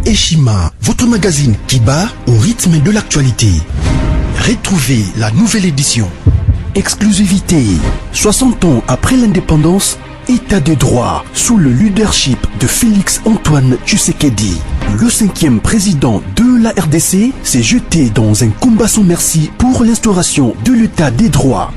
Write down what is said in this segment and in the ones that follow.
Eshima, votre magazine qui bat au rythme de l'actualité. Retrouvez la nouvelle édition. Exclusivité. 60 ans après l'indépendance, État de droit sous le leadership de Félix Antoine Tshisekedi. Le 5e président de la RDC s'est jeté dans un combat sans merci pour l'instauration de l'État des droits.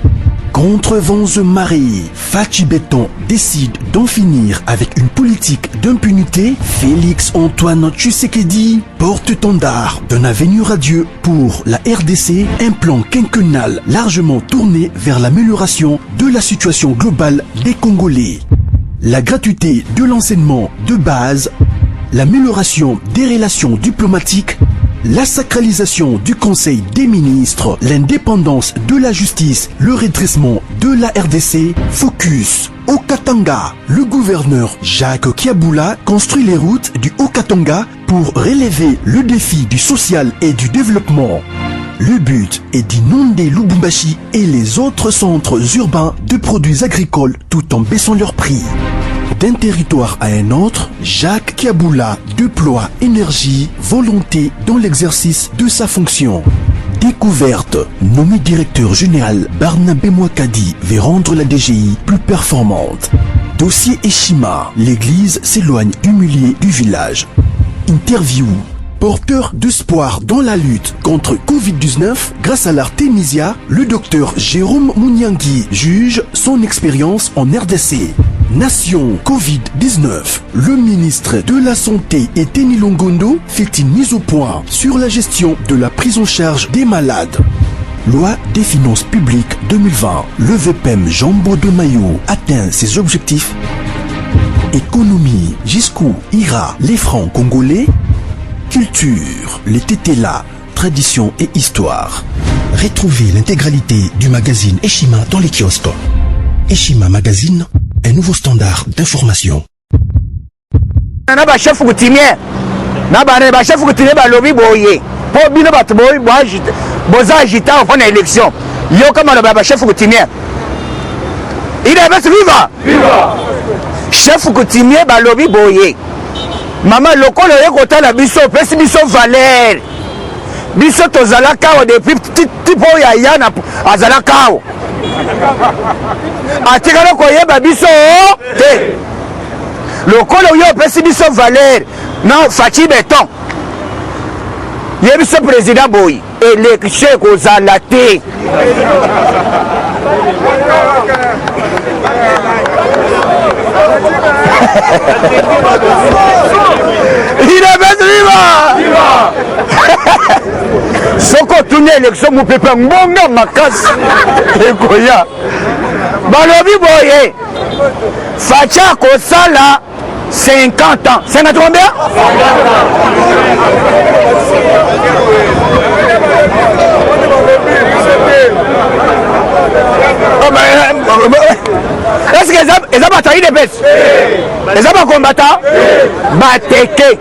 Contre vents et marées, Fachi Béton décide d'en finir avec une politique d'impunité. Félix Antoine Tshisekedi, porte-étendard d'un avenir radieux pour la RDC, un plan quinquennal largement tourné vers l'amélioration de la situation globale des Congolais. La gratuité de l'enseignement de base, l'amélioration des relations diplomatiques, la sacralisation du Conseil des ministres, l'indépendance de la justice, le redressement de la RDC, focus Haut-Katanga. Le gouverneur Jacques Kiaboula construit les routes du Haut-Katanga pour relever le défi du social et du développement. Le but est d'inonder Lubumbashi et les autres centres urbains de produits agricoles tout en baissant leurs prix. D'un territoire à un autre, Jacques Kiaboula déploie énergie, volonté dans l'exercice de sa fonction. Découverte, nommé directeur général, Barnabé Mouakadi veut rendre la DGI plus performante. Dossier Eshima, l'église s'éloigne du milieu du village. Interview, porteur d'espoir dans la lutte contre Covid-19, grâce à l'Artemisia, le docteur Jérôme Mouniangui juge son expérience en RDC. Nation Covid-19. Le ministre de la Santé Eteni Longondo fait une mise au point sur la gestion de la prise en charge des malades. Loi des finances publiques 2020. Le VPM Jambo de Mayo atteint ses objectifs. Économie, jusqu'où ira les francs congolais? Culture, les tétélas, tradition et histoire. Retrouvez l'intégralité du magazine Eshima dans les kiosques. Eshima Magazine, un nouveau standard d'information. Chef coutumier, chef coutumier balobi boye. Po bino bat boy boza agita pour l'élection. Yo comme le chef coutumier. Il est viva. Viva. Chef coutumier balobi boye. Maman lokolo yekota la biso pesi biso valeur. Biso tozalaka depuis tipo ya yana azalaka. Atikala koyeba biso te. Lokolo yo pesi biso valeur. Non, Fachi Béton. Yebiso président boy. Élection kozala te. Il est viva. Soko tourne élection mon peuple mbonga makasi ekoya balobi boye Facha kosala 50 ans. C'est notre combien? Est-ce que les batailles de baisse? Les hommes combattants? Bateke.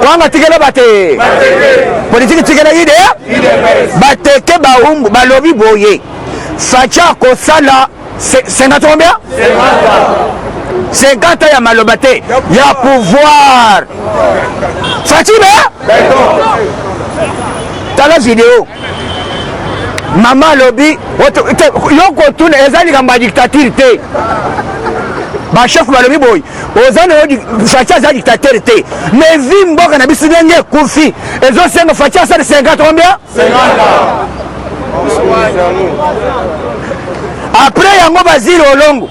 Quand on tire la bataille, politique tire la idée? Bateke baumbu, balobi boye. Facha kosala, c'est notre combien? 50 ans ya malobate, ya pouvoir. Fatima? T'as la vidéo. Maman lobby, yo kotoune ezali kamba dictature te. Ba chef balobi boy. Ozana yo Facha za dictature te. Mais vi mboka na biso ndenge kufi. Ezo senga Facha ça de 50 combien? 50 ans. Après yango bazili olongo.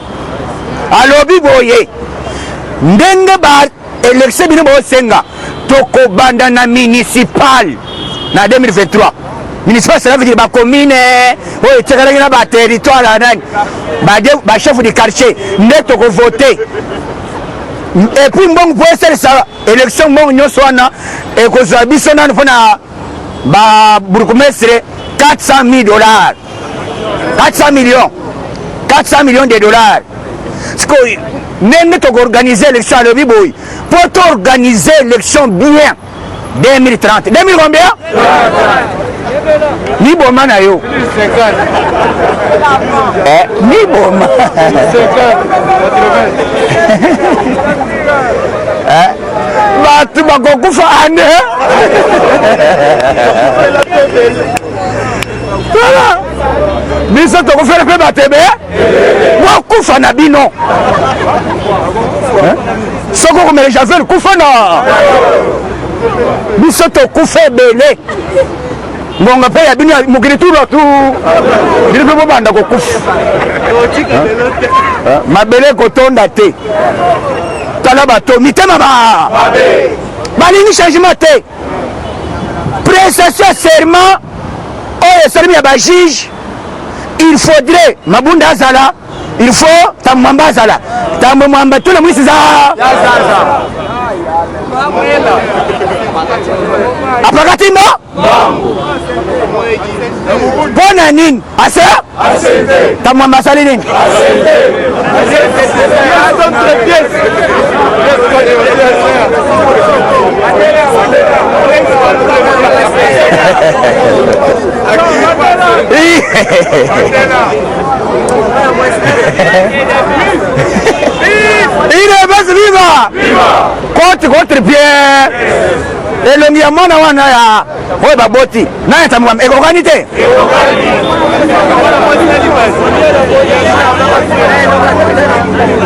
Alobi boye. Ndenge ba élection bino bo senga. Toko banda na municipal na 2023. Municipal, cela veut dire la commune, il y a un territoire, le chef du quartier, net pour voter. Et puis, bon, pour cette élection, nous sommes et que nous avons 400 000 dollars. 400 millions. 400 millions de dollars. Parce que nous avons organisé l'élection à l'Obiboui. Pour organiser l'élection bien, 2030. 2000 combien? Ni boma na yo. Ni boma. Batu ba bakokufa ane voilà biso tokofela mpe batebe bokufa na bino soko komele javel kufa na biso tokufa ebele ngonga mpe ya bino mokili tulo tu bino mpe bobanda kokufa mabele kotonda te tala bato mitema balingi changement te prestation ya serment oyo esalemi ya bajuge il faudrait mabunda azala il faut tambo mwamba azala tambo mwamba tuna mwisi za apakatimba mpona nini ase tambo mwamba asali nini il est basi viva contre Pierre elongi ya mwana wana ya oyo baboti naye tamwamba ekokani te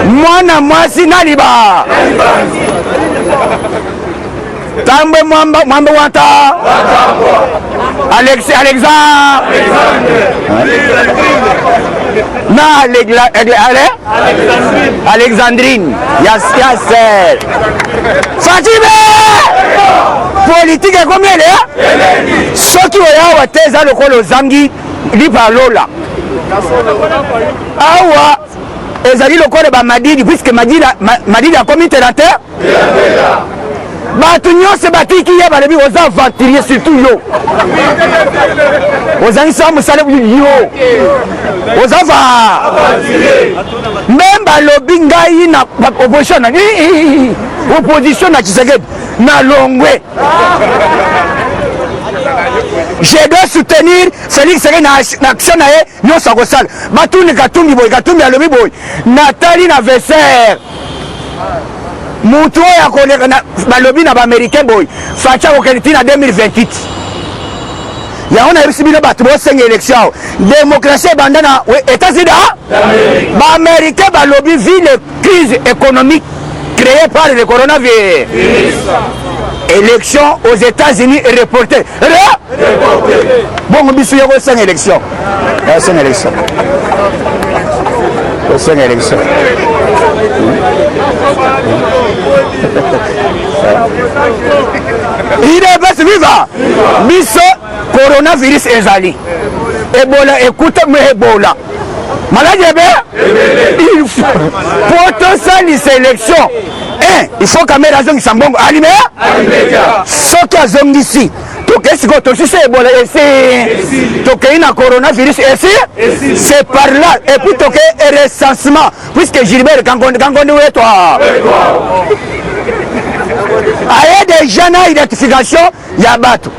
mwana mwasi naliba tambwe mwamba wata Alexandre na Alexandrine Yasser Fatime politique ekomiele soki oyawa te eza lokola ozangi lipalola awa ezali lokola bamadidi puisque madidi akomi tela te bato nyonso batiki ye balebi oza aventurier surtout yo ozangisa mosala yo oza même balobi ngai na opposition na Tshisekedi na longwe je dois soutenir Félix Tshisekedi na action na ye nyonso akosala batuni katumbi boye katumbi alobi boye natali na versaire mutu oyo akoleka balobi na baaméricain boye faci akokende ti na 2028 yango nayebisi bino bato bosenga élection awo démocratie ebanda na états-unis baaméricain balobi vu le crise économique créée par le coronavirus élection aux États-Unis reportée bongo biso yoko osenga élection osenga élection il est basi viva biso coronavirus ezali ebola ekuta me ebola maladi ebe il faut pour tosalisa élection il faut kamera azongisa mbongo alime soki azongisi tokei sikoyo tosisa ebola esi tokei na coronavirus esi c'est par là et puis tokei recensement puisque Gilbert kangondi wetwa aye déjà na identification ya bato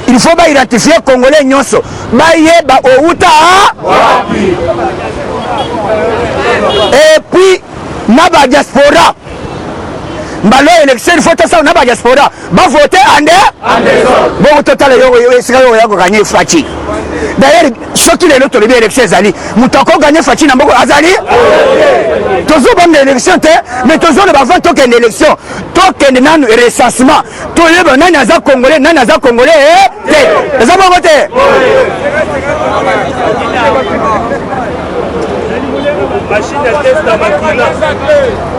il faut baidentifier congolais nyonso bayeba outa et puis na badiaspora mbalo élection il faut tosala na badiaspora bavote ande bongo totala esika yo ya kokanye faci d'ailleurs soki lelo tolobi élection ezali moto akoganye faci na mboko azali tozobanga élection te mais tozoloba avant tokende élection tokende nanu recensement toyeba nani aza congolais te eza bongo te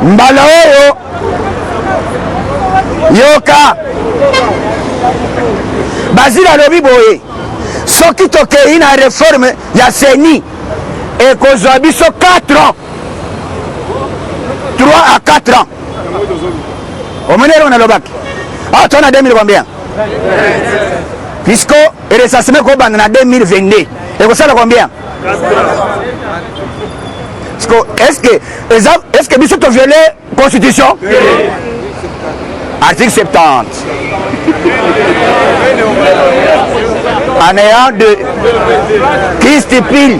mbala oyo yoka bazili alobi boye soki tokei na réforme ya seni ekozwa biso 4 ans 3 à 4 ans omonero nalobaki awa tona 2000 combien puisque recensement ekobanda na 2022 ekosala combien est-ce que biso toviole constitution article 70 en ayant de qui stipule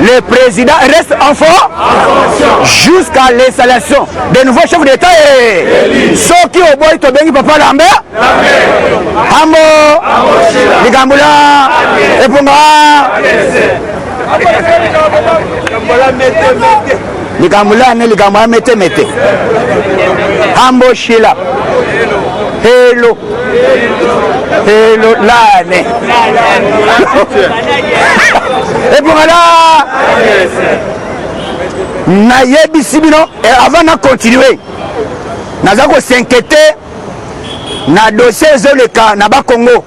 le président reste en fonction jusqu'à l'installation de nouveaux chefs d'État. Ceux qui ont besoin de bengi papa Lambert, Hambo, Ligambula, Epunga, Ligambula, Ligambula, Mete, Hambo Shila, Hello. Hello, l'année. Et puis voilà. Nayebi Sibino, et avant de continuer, nous avons s'inquiéter na dossier Zoleka na ba Congo.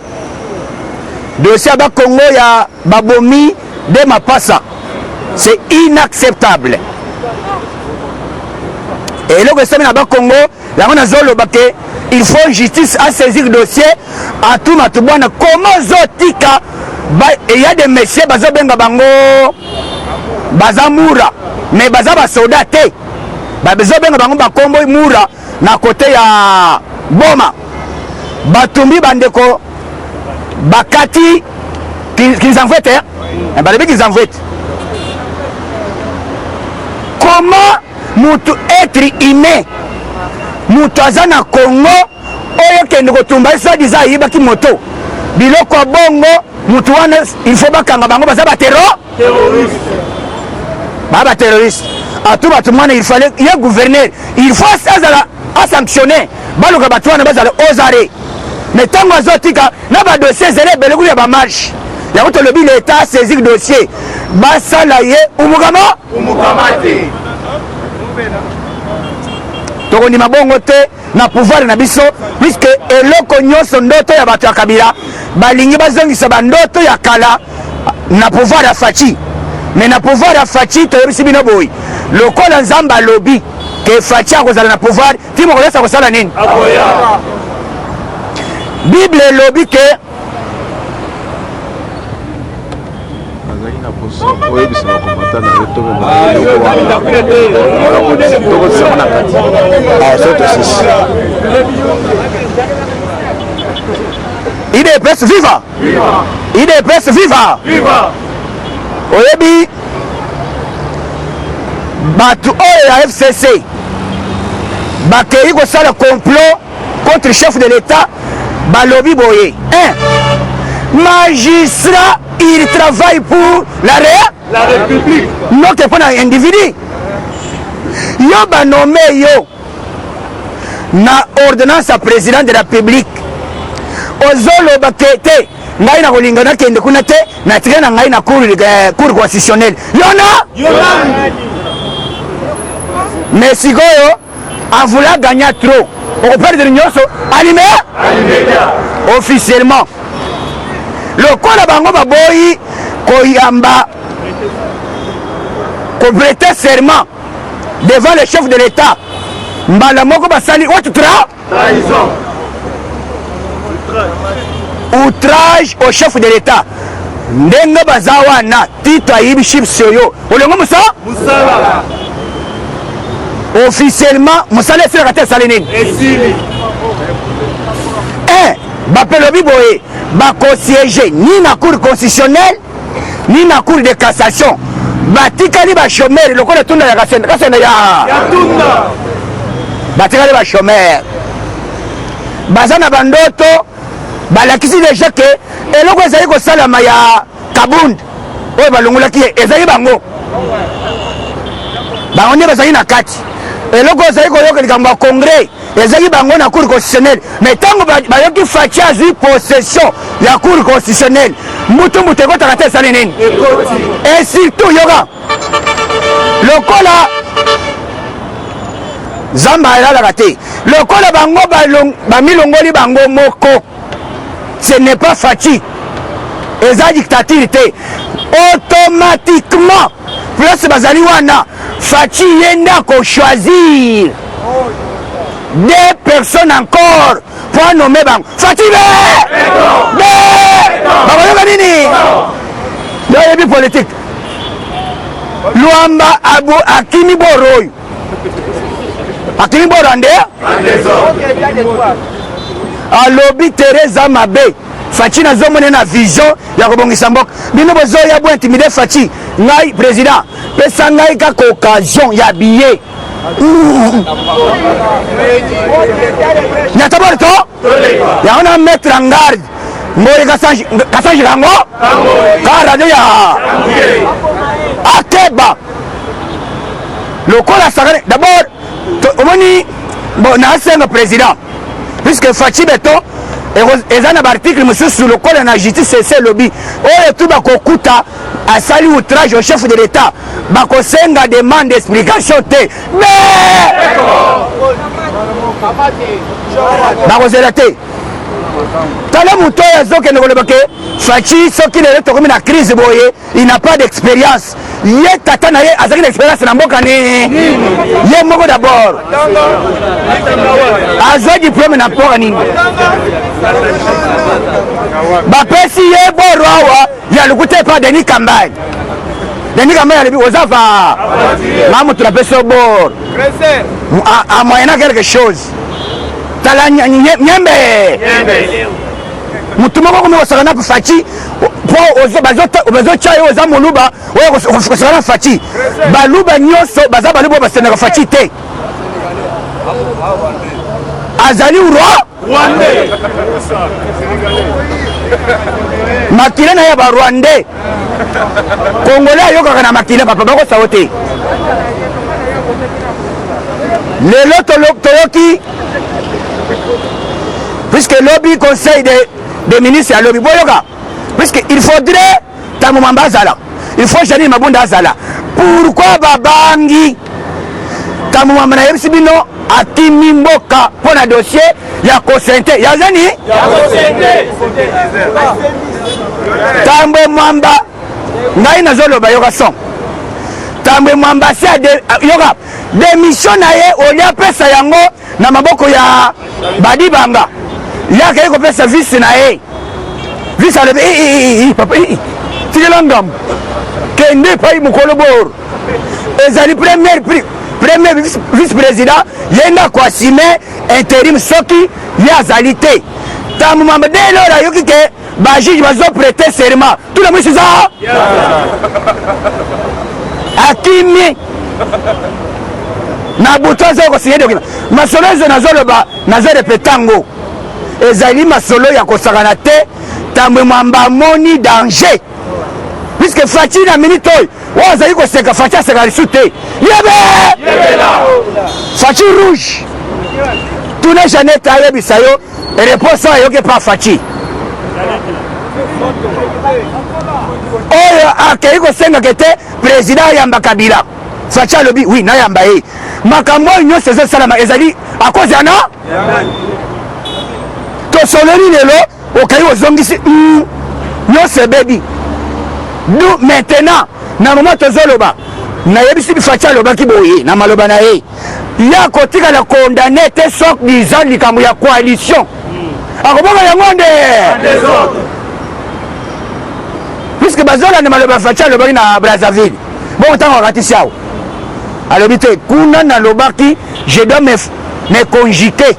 Dossier ba Congo ya Babomi de Mapasa. C'est inacceptable. Et là que ça na ba Congo, là on a Zolobake. Il faut justice à saisir le dossier à tout matubwana. Comment zotika il y a des messieurs bazo benga bango bazamura mais bazaba soldat te bazo benga bango bakombo mura na côté ya Boma batumbi bandeko bakati qu'ils en font balebi qu'ils en font. Comment mutu être humain mutu aza na Congo oyo kende kotumba so diza ayibaki moto biloko bongo mutu wana il faut bakanga bango baza ba terroriste ba terroriste atu batu mwana il fallait y a gouverneur il faut azala a sanctionner baluka batu wana bazala osare mais tango azotika na ba dossier zele belegu ya ba marche ya koto lobi l'état saisir dossier basala ye umukamati tokoni mabongo te na pouvoir na biso puisque eloko nyonso ndoto ya bato ya Kabila balingi bazongisa bandoto ya kala na pouvoir ya Fachi mais na pouvoir ya Fachi toyebisi bino boyi lokola nzamba lobi ke Fachi akozala na pouvoir timo kolesa kosala nini Bible lobi ke IDPS viva! IDPS viva! Oyebi batu oyo ya FCC bakei kosala complot contre le chef de l'État balobi boye. Magistrat, il travaille pour la République. Non, que pour un individu. Yo ba nommé yo na ordonnance à président de la République. Ozolo bakete ngai na kolingana kende kuna te na tirena ngai na cour constitutionnelle. Yona? Mais si goyo a voulu gagner trop. On perd de l'union animé officiellement. Le kola bango baboyi koyamba compléter serment devant le chef de l'État. Mbala moko basali trahison. Outrage au chef de l'État. Ndenga bazawana tito ayibi chip soyo. Olengo musa? Musala. Officiellement, musala fait rater salinine. Bapelobi boye bako siéger ni na cour constitutionnelle ni na cour de cassation batikali ba chômeur lokola tunda ya kasenda ya tunda batikali ba chômeur bazana bandoto balakisi déjà que eloko ezali kosalama ya Kabund oyo balongolaki ezali bango nde bazali na kati eloko ezali koyoka likambo ya congrès ezali bango na cour constitutionnelle mais tango bayoki Fachi azwi possession ya cour constitutionnelle mutu ekotaka te esali nini et surtout yoka lokola zamba elalaka te lokola bango bamilongoli bango moko ce n'est pas Fachi eza dictature te automatiquement place bazali wana Fachi yenda ko choisir deux personnes encore pour nommer bango Fachi bakoyoka nini yoyebi politique Luamba Abu Akimi Boroy Akimi Boro ande alobi Teresa Mabe Fachi na zomone na vision ya kobongisa mboka bino bozo ya bo intimider Fachi ngai président pesa ngai ka occasion ya billet Nyatabor to ya ona mettre en garde Mboye Kasanji Rango ka radio ya Akeba lokola sagane d'abord omoni bon na senga président puisque Fachi beto ezana article monsieur sur le code na justice c'est lobby oyo tout bakokuta asali outrage au chef de l'état bakosenga demande d'explication te mais bakozela te tala muto yazokende kolobake Fachi soki lelo tokomi na crise boye il n'a pas d'expérience ye tata na ye azaki na expérience na mboka ni ye moko d'abord azwa diplôme na mpoka nini bapesi ye boro awa ya lukute pa Denis Kambay alebi ozafa mamu tunapesi o bor a moyena quelque chose tala nyembe mutu moko komi kosaka na Fachi po bazotya yo oza moluba oyo kosaka na Fachi baluba nyonso baza baluba basendaka Fachi te azali roi makile na ye barwandais congolais ayokaka na makile papa bakosawo te lelo toyoki puisque lobby conseil des ministres à lobby boyoka puisque il faudrait tamumamba azala il faut Janine Mabunda azala pourquoi babangi tamumamba na yebisi bino akimi mboka pona dossier ya kosente ya zani tambwe mwamba ngai nazoloba yoka son tambwe mwamba si yoka démission na ye olia pesa yango na maboko ya badibanga yaka yeko pesa vice na ye vice alobi papa tikela ngambo kende pai mokolo bor ezali premier vice président yenda koasime intérim soki ye azali te ntango mamba de lelo ayoki ke bajuge bazoprêter serment tout le monde siza akimi na buto azali kosinye dokima masolo ezo nazoloba nazorepetango ezali masolo ya kosakana te ntango mwamba amoni danger puisque Fachi na minute oyo oyo azali koseka Fachi aseka lisu te yebe Fachi rouge tune Jeannette ayebisa yo réponse oyo ayoki pa Fachi oyo akei kosengaka te président ayamba Kabila Fachi alobi oui nayamba ye makambo oyo nyonso ezosalama ezali a cause ya na tosololi lelo okei ozongisi nyonso ebebi nous maintenant na moment tozoloba nayebisi Fachi alobaki boye na maloba na ye ya kotikala condamné te sok disant likambo ya coalition akoboka yango nde puisque bazolanda maloba Fachi alobaki na Brazzaville bon ntango akatisi awo alobi te kuna nalobaki je dois me conjuguer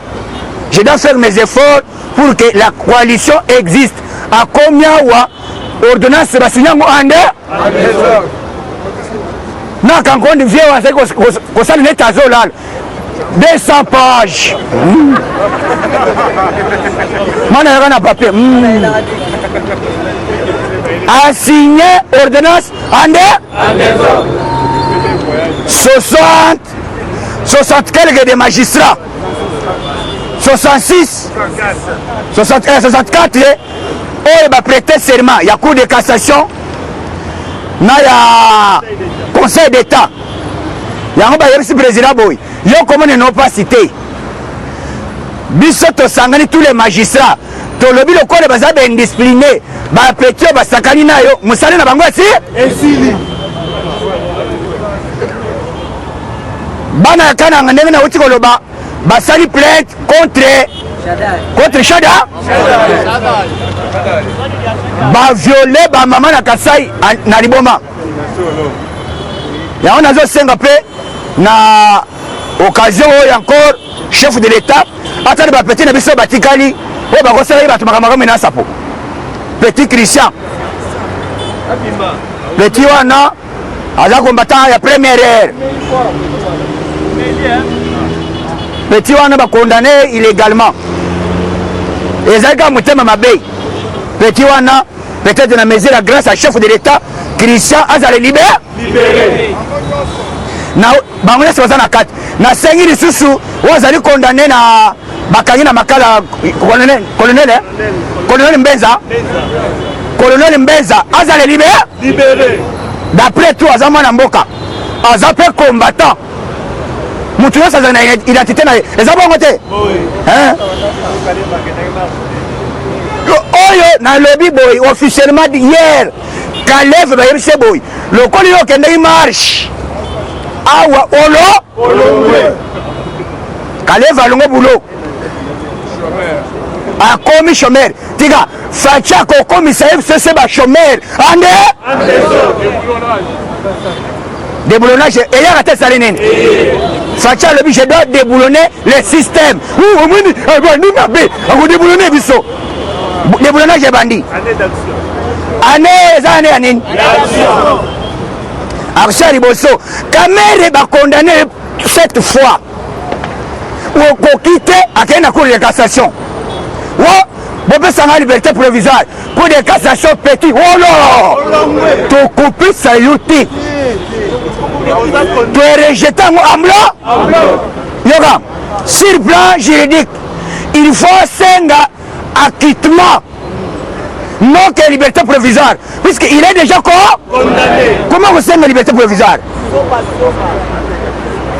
je dois faire mes efforts pour que la coalition existe à combien wa ordonnance basinyango ande na kankondi vie wasaki kosali neti azolala 200 pages mana yaka na papier asigné ordonnance ande 60 quelques de magistrats 66 64 oyo baprêter serment ya cour de cassation na ya conseil d'état yango bayebisi président boy yo komone no pas cité biso tosangani tous les magistrats tolobi lokole baza baindiscipliné baprêter oyo basakani na yo mosali na bango esili bana ya kananga ndenge nauti koloba basali plainte contre Chada baviole bamama na Kasai na liboma yango nazosenga mpe na occasion oyo encore chef de l'état atali bapeti na biso batikali oyo bakosala ye bato makambo mena sapo Petit Christian. Petit wana aza combattant ya première heure. Petit wana ba condamné illégalement. Ezaka mutema mabe. Petit wana peut-être na mesure grâce à chef de l'État Christian azale libéré. Na bango nyonso baza na kati nasengi lisusu oyo azali condamné na bakangi na makala colonel Mbenza azali libéré. D'après tout aza mwana mboka aza mpe combattant mutu nyonso azali na identité na ye eza bongo te oyo nalobi boye officiellement hier Kaleve bayebise boye lokoli yo okendeki marche awa Kaleve alongo bulo akomi chômeur tika Facha akokomisa ye biso se bachômeur ande déboulonnage eyaka te esali nini Facha alobi je dois déboulonner le système omoni abandi mabe akodéboulonne biso déboulonnage ebandi ane eza ane ya nini action ya liboso Kamere bakondamne 7 fois okoki te akei na cour de cassation bopesanga liberté provisoire pour des cassations petit tokopesa yo te torejete yango amblo yoka sur plan juridique il faut senga acquittement non que liberté provisoire puisqu'il est déjà condamné. Comment vous savez la liberté provisoire?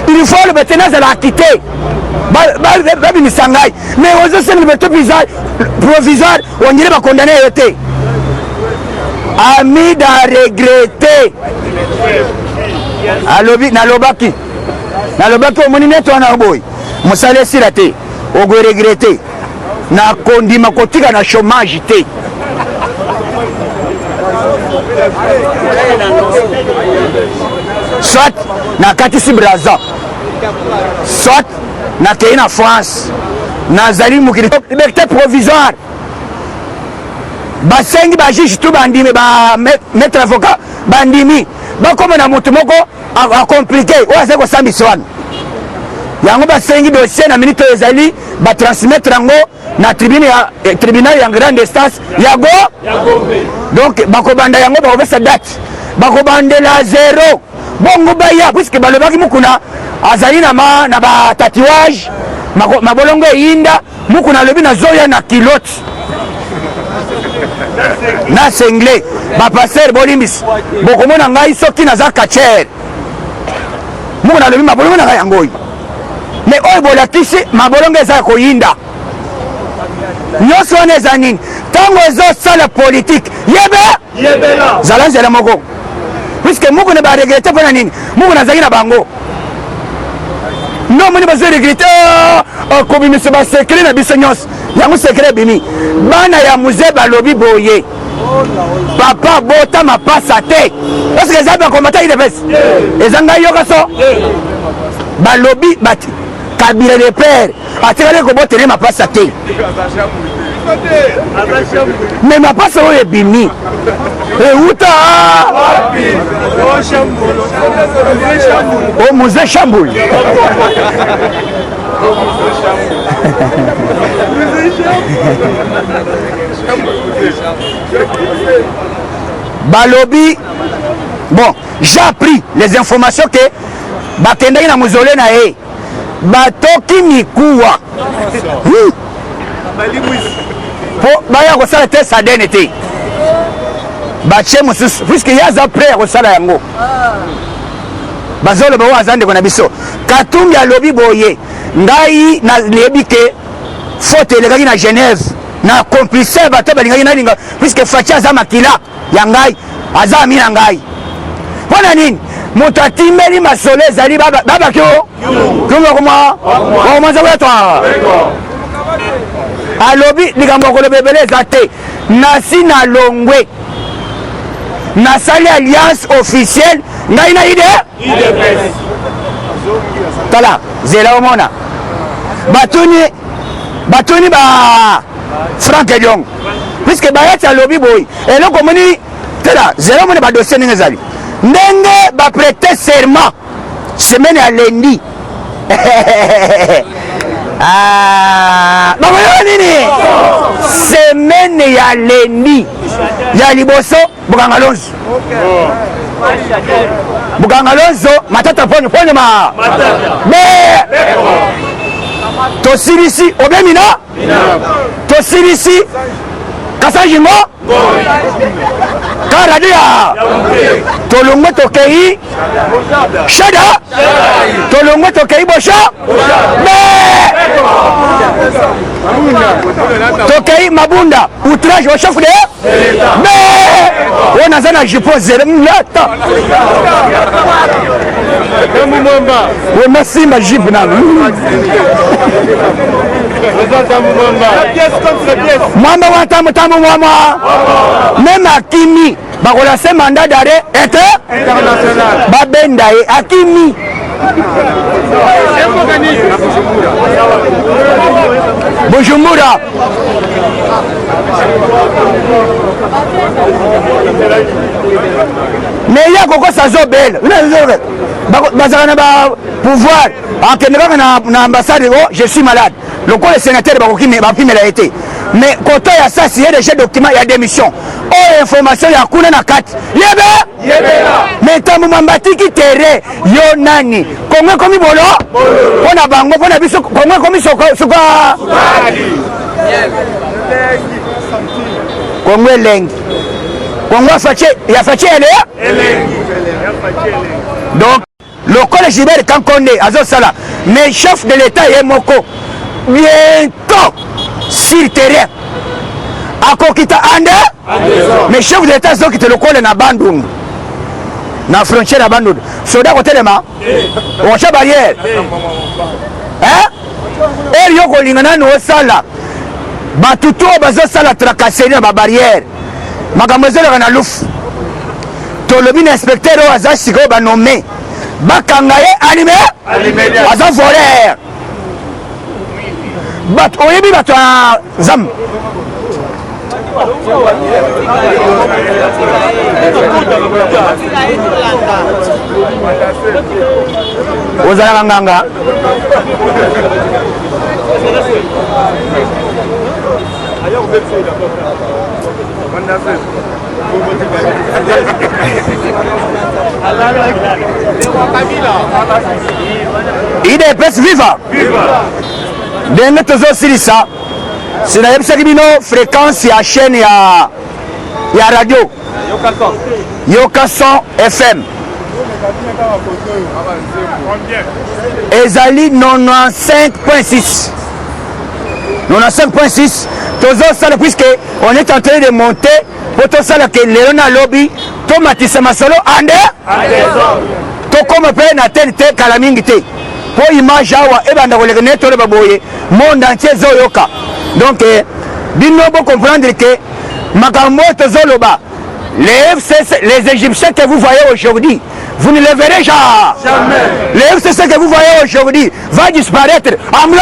Il faut le maintenant de l'acquitter. Mais vous avez la liberté provisoire, on dirait que condamné a été. Ami d'à regretter. Nalobaki au monument en arboy. Moussale sirate. On va regretter. Na kondima kotika na chômage te. Soit na katisi Braza, soit na kei na France, na zali mukili liberté provisoire. Basengi ba juge tout bandimi ba maître avocat bandimi ba comme na mutu moko a compliqué o za ko sambiswan. Yango basengi dossier na minute ezali ba transmettre yango na tribunal ya grande instance yago donc bakobanda yango bakobesa date bakobandela zéro bongo baya puisque balobaki mukuna azali na ba tatouage mabolongo eyinda mukuna lobi na zoya na kilote na sengle ba passer bolimbis bokomona ngai soki naza kacher mukuna lobi mabolongo na yango mais oyo bolakisi mabolongo eza koyinda nyonso wana eza nini ntango ezosala politike yebela zala nzela moko puisque moko ne baregrete mpona nini moko nazalaki na bango nomoni bazoregrete kobimisa basekre na biso nyonso yango sekre ebimi bana ya muze balobi boye papa bota mapasa te parceke eza bakomata idepesi eza ngai yoka so balobi bati Kabila de père atikali kobotele mapasa te mais mapasa oyo ebimi euta o muze shambuli balobi bon j'ai appris les informations que bakendaki na muzole na ye batoki mikuwa po baya kosala te sadene te batie mosusu puisque ye aza prêt ya kosala yango bazoloba oyo aza ndeko na biso Katumbi alobi boye ngai nayebi ke faute elekaki na Genève na complice bato balingaki nalinga puisque Faci aza makila ya ngai aza ami na ngai mpona nini moto atimbeli masolo ezali babaki o komaza kuyatwa alobi likambo koloba ebele eza te nasi na longwe nasali alliance officielle ngai na ide tala zela omona batuni ba Frank Eliong puisque bayati alobi boy eloko moni tela zero moni ba dossier ninga zali ndenge ba prêter serment semaine ya lundi bakoyoka nini semaine ya lundi ya liboso bokanga lonzo bokanga lonzo matata ponyo ma tosilisi obemina tosilisi kasajingo karadia tolongwe tokei shada tolongwe tokei bosha tokei mabunda outrage au chef de on a zana jipo zere mlata we masimba jipo na mwamba watamu tamu mwamba même akimi bakolase mandat d'arrêt international babenda ye akimi Bujumbura mais il y a koko sazo belle bazaka na ba pouvoir akendeka na ambassade je suis malade le quoi le sénateur bakimela été mais koto ya sasi il y a déjà document il y a démission oh information ya kuna na kati yebe mais tamu mambatiki tere yo nani kongwe komi bolo pona bango pona biso kongwe komi suka kongwe lengi kongwe ya fache ele donc le collège Gilbert Kankonde azo sala mais chef de l'état ye moko bientôt sur terrain akokita ande mais chef de l'état zo kite lokole na bandundu na frontière na bandundu soda kotelema wacha barrière eri yoko lingana no sala batutu bazo sala tracasserie na ba barrière makambo ezoleka na lufu tolobi na inspecteur oyo aza sikoyo banome bakanga ye anime aza voleur bato oyebi bato ya nzambe ozalaka nganga IDPS viva ndenge tozosilisa sinayebisaki bino fréquence ya chaîne ya radio yoka 100 FM ezali 95.6 tozosala puisque on est en train de monter po tosala ke lelo na lobi tomatisa masolo ande tokoma mpe na tene te kala mingi te po image awa ebanda koleka ne tole baboye monde entier ezoyoka donc bino bocomprendre que makambo tozoloba les Égyptiens que vous voyez aujourd'hui vous ne les verrez jamais. Les FCC que vous voyez aujourd'hui va disparaître. Amlo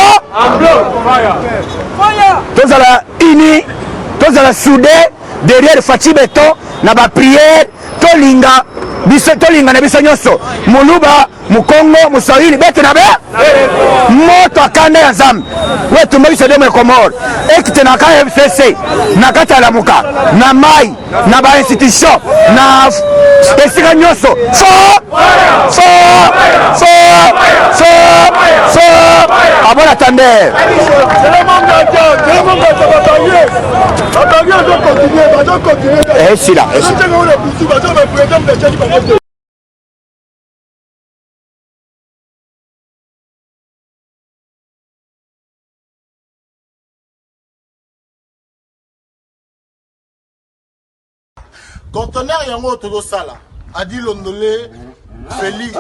tous à la unis, tous à la soudé derrière Fatih Beton na ba prière tolinga na biso nyonso muluba mukongo musawili bete na be moto akanda ya zambi wetu mbisa demo komor ekite na ka FCC na kata la muka na mai na ba institution na esika nyonso abon attendez là conteneur yango todo sala adi londolé Feli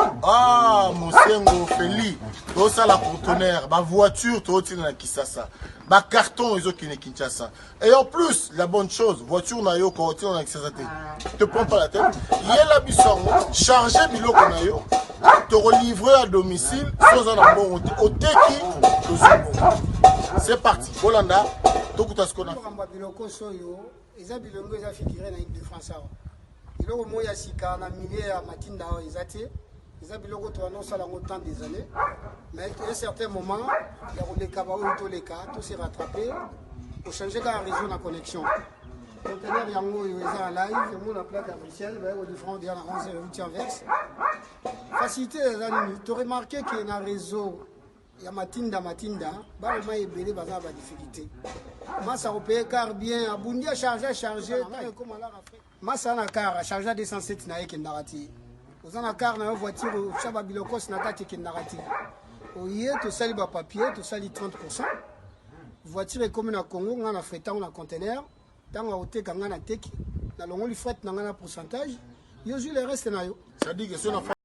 Monsengo Feli todo sala conteneur ba voiture todo tina na Kisasa ba carton ezo kine Kinshasa et en plus la bonne chose voiture na yo ko tina na Kisasa te prends pas la tête yela bisongo charger biloko na yo te relivrer à domicile sans un bon oteki to c'est parti Bolanda tokuta skona biloko soyo eza bilongo eza figuré na Ile de France awa biloko moya ya sika na milieu ya matinda awa eza te eza biloko towana osala yango tant des années mais à un certain moment ya koleka baoyo toleka tose rattraper ochange kaka réseau na connexion conteneur yango oyo eza en live emona plaque ya bruxelles bayeko différent déjà na 11 8 verse facilité eza nini toremarke ke na réseau ya matinda baloma ebele baza ba difficulté masa kopeye car bien abundi a chargé comme à masa na car a chargé 207 na ekendaka ti oza na car na yo voiture osha babilokos na kati ekendaka ti oye tosali bapapier tosali 30% voiture ekomi na Congo nga na fretango na conteneur ntango akoteka nga na teki na longoli fret na nga na pourcentage yo zwi le reste na yo c'est-à-dire que